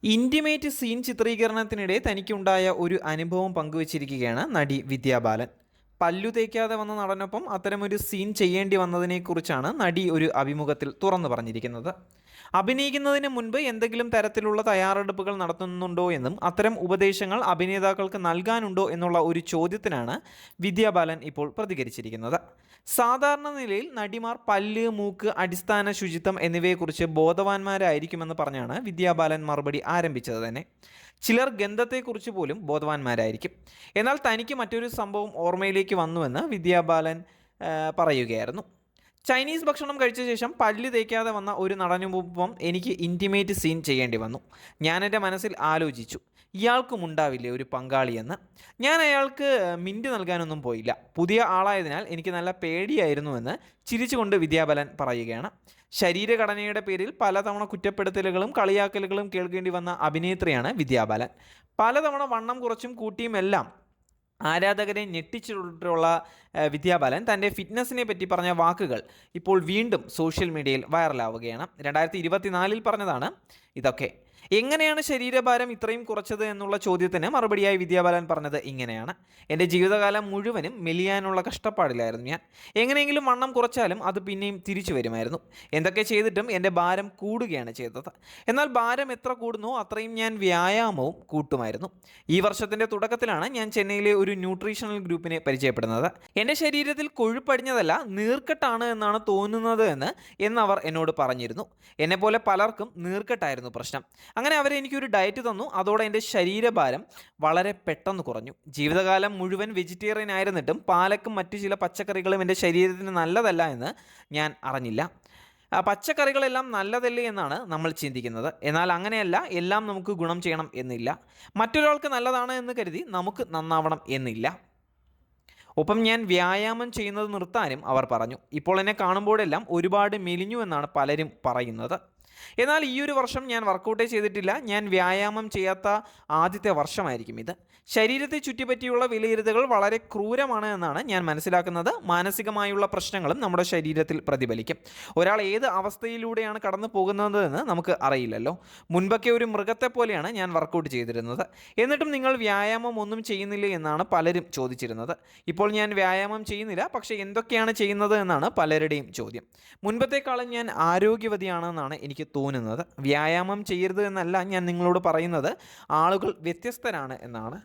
Intimate scene ചിത്രീകരണത്തിനിടെ തനിക്കുണ്ടായ ഒരു അനുഭവം പങ്കുവച്ചിരിക്കുകയാണ് നടി വിദ്യാ ബാലൻ. പല്ലു തേക്കാതെ വന്ന നടനൊപ്പം അത്തരമൊരു സീൻ ചെയ്യേണ്ടി വന്നതിനെക്കുറിച്ചാണ് നടി ഒരു അഭിമുഖത്തിൽ തുറന്നു പറഞ്ഞിരിക്കുന്നത്. അഭിനയിക്കുന്നതിന് മുൻപ് എന്തെങ്കിലും തരത്തിലുള്ള തയ്യാറെടുപ്പുകൾ നടത്തുന്നുണ്ടോ എന്നും അത്തരം ഉപദേശങ്ങൾ അഭിനേതാക്കൾക്ക് നൽകാനുണ്ടോ എന്നുള്ള ഒരു ചോദ്യത്തിനാണ് വിദ്യാ ബാലൻ ഇപ്പോൾ പ്രതികരിച്ചിരിക്കുന്നത്. സാധാരണ നിലയിൽ നടിമാർ പല്ല്, മൂക്ക്, അടിസ്ഥാന ശുചിത്വം എന്നിവയെക്കുറിച്ച് ബോധവാന്മാരായിരിക്കുമെന്ന് പറഞ്ഞാണ് വിദ്യാ ബാലൻ മറുപടി ആരംഭിച്ചത് തന്നെ. ചിലർ ഗന്ധത്തെക്കുറിച്ച് പോലും ബോധവാന്മാരായിരിക്കും. എന്നാൽ തനിക്ക് മറ്റൊരു സംഭവം ഓർമ്മയിലേക്ക് വന്നുവെന്ന് വിദ്യാ ബാലൻ പറയുകയായിരുന്നു. ചൈനീസ് ഭക്ഷണം കഴിച്ച ശേഷം പല്ല് തേക്കാതെ വന്ന ഒരു നടനുമൊപ്പം എനിക്ക് ഇൻറ്റിമേറ്റ് സീൻ ചെയ്യേണ്ടി വന്നു. ഞാൻ എൻ്റെ മനസ്സിൽ ആലോചിച്ചു, ഇയാൾക്കും ഉണ്ടാവില്ലേ ഒരു പങ്കാളിയെന്ന്. ഞാൻ അയാൾക്ക് മിൻറ്റ് നൽകാനൊന്നും പോയില്ല. പുതിയ ആളായതിനാൽ എനിക്ക് നല്ല പേടിയായിരുന്നുവെന്ന് ചിരിച്ചുകൊണ്ട് വിദ്യാബാലൻ പറയുകയാണ്. ശരീരഘടനയുടെ പേരിൽ പലതവണ കുറ്റപ്പെടുത്തലുകളും കളിയാക്കലുകളും കേൾക്കേണ്ടി വന്ന അഭിനേത്രിയാണ് വിദ്യാബാലൻ. പലതവണ വണ്ണം കുറച്ചും കൂട്ടിയുമെല്ലാം ആരാധകരെ ഞെട്ടിച്ചിട്ടുള്ള വിദ്യാബാലൻ തൻ്റെ ഫിറ്റ്നസ്സിനെ പറ്റി പറഞ്ഞ വാക്കുകൾ ഇപ്പോൾ വീണ്ടും സോഷ്യൽ മീഡിയയിൽ വൈറലാവുകയാണ്. 2024 പറഞ്ഞതാണ് ഇതൊക്കെ. എങ്ങനെയാണ് ശരീരഭാരം ഇത്രയും കുറച്ചത് എന്നുള്ള ചോദ്യത്തിന് മറുപടിയായി വിദ്യാബാലൻ പറഞ്ഞത് ഇങ്ങനെയാണ്: എൻ്റെ ജീവിതകാലം മുഴുവനും മെലിയാനുള്ള കഷ്ടപ്പാടിലായിരുന്നു ഞാൻ. എങ്ങനെയെങ്കിലും വണ്ണം കുറച്ചാലും അത് പിന്നെയും തിരിച്ചു വരുമായിരുന്നു. എന്തൊക്കെ ചെയ്തിട്ടും എൻ്റെ ഭാരം കൂടുകയാണ് ചെയ്തത്. എന്നാൽ ഭാരം എത്ര കൂടുന്നോ അത്രയും ഞാൻ വ്യായാമവും കൂട്ടുമായിരുന്നു. ഈ വർഷത്തിൻ്റെ തുടക്കത്തിലാണ് ഞാൻ ചെന്നൈയിലെ ഒരു ന്യൂട്രീഷണൽ ഗ്രൂപ്പിനെ പരിചയപ്പെടുന്നത്. എൻ്റെ ശരീരത്തിൽ കൊഴുപ്പടിഞ്ഞതല്ല, നീർക്കെട്ടാണ് എന്നാണ് തോന്നുന്നത് എന്നവർ എന്നോട് പറഞ്ഞിരുന്നു. എന്നെപ്പോലെ പലർക്കും നീർക്കെട്ടായിരുന്നു പ്രശ്നം. അങ്ങനെ അവർ എനിക്കൊരു ഡയറ്റ് തന്നു. അതോടെ എൻ്റെ ശരീരഭാരം വളരെ പെട്ടെന്ന് കുറഞ്ഞു. ജീവിതകാലം മുഴുവൻ വെജിറ്റേറിയൻ ആയിരുന്നിട്ടും പാലക്കും മറ്റു ചില പച്ചക്കറികളും എൻ്റെ ശരീരത്തിന് നല്ലതല്ല എന്ന് ഞാൻ അറിഞ്ഞില്ല. പച്ചക്കറികളെല്ലാം നല്ലതല്ലേ എന്നാണ് നമ്മൾ ചിന്തിക്കുന്നത്. എന്നാൽ അങ്ങനെയല്ല, എല്ലാം നമുക്ക് ഗുണം ചെയ്യണം എന്നില്ല. മറ്റൊരാൾക്ക് നല്ലതാണ് എന്ന് കരുതി നമുക്ക് നന്നാവണം എന്നില്ല. ഒപ്പം ഞാൻ വ്യായാമം ചെയ്യുന്നത് നിർത്താനും അവർ പറഞ്ഞു. ഇപ്പോൾ എന്നെ കാണുമ്പോഴെല്ലാം ഒരുപാട് മെലിഞ്ഞു എന്നാണ് പലരും പറയുന്നത്. എന്നാൽ ഈ ഒരു വർഷം ഞാൻ വർക്കൗട്ടേ ചെയ്തിട്ടില്ല. ഞാൻ വ്യായാമം ചെയ്യാത്ത ആദ്യത്തെ വർഷമായിരിക്കും ഇത്. ശരീരത്തെ ചുറ്റിപ്പറ്റിയുള്ള വിലയിരുത്തലുകൾ വളരെ ക്രൂരമാണ് എന്നാണ് ഞാൻ മനസ്സിലാക്കുന്നത്. മാനസികമായുള്ള പ്രശ്നങ്ങളും നമ്മുടെ ശരീരത്തിൽ പ്രതിഫലിക്കും. ഒരാൾ ഏത് അവസ്ഥയിലൂടെയാണ് കടന്നു പോകുന്നതെന്ന് നമുക്ക് അറിയില്ലല്ലോ. മുൻപൊക്കെ ഒരു മൃഗത്തെ പോലെയാണ് ഞാൻ വർക്കൗട്ട് ചെയ്തിരുന്നത്. എന്നിട്ടും നിങ്ങൾ വ്യായാമം ഒന്നും ചെയ്യുന്നില്ല എന്നാണ് പലരും ചോദിച്ചിരുന്നത്. ഇപ്പോൾ ഞാൻ വ്യായാമം ചെയ്യുന്നില്ല, പക്ഷേ എന്തൊക്കെയാണ് ചെയ്യുന്നത് എന്നാണ് പലരുടെയും ചോദ്യം. മുൻപത്തേക്കാളും ഞാൻ ആരോഗ്യവതിയാണെന്നാണ് എനിക്ക് തോന്നുന്നത്. വ്യായാമം ചെയ്യരുത് എന്നല്ല ഞാൻ നിങ്ങളോട് പറയുന്നത്, ആളുകൾ വ്യത്യസ്തരാണ് എന്നാണ്.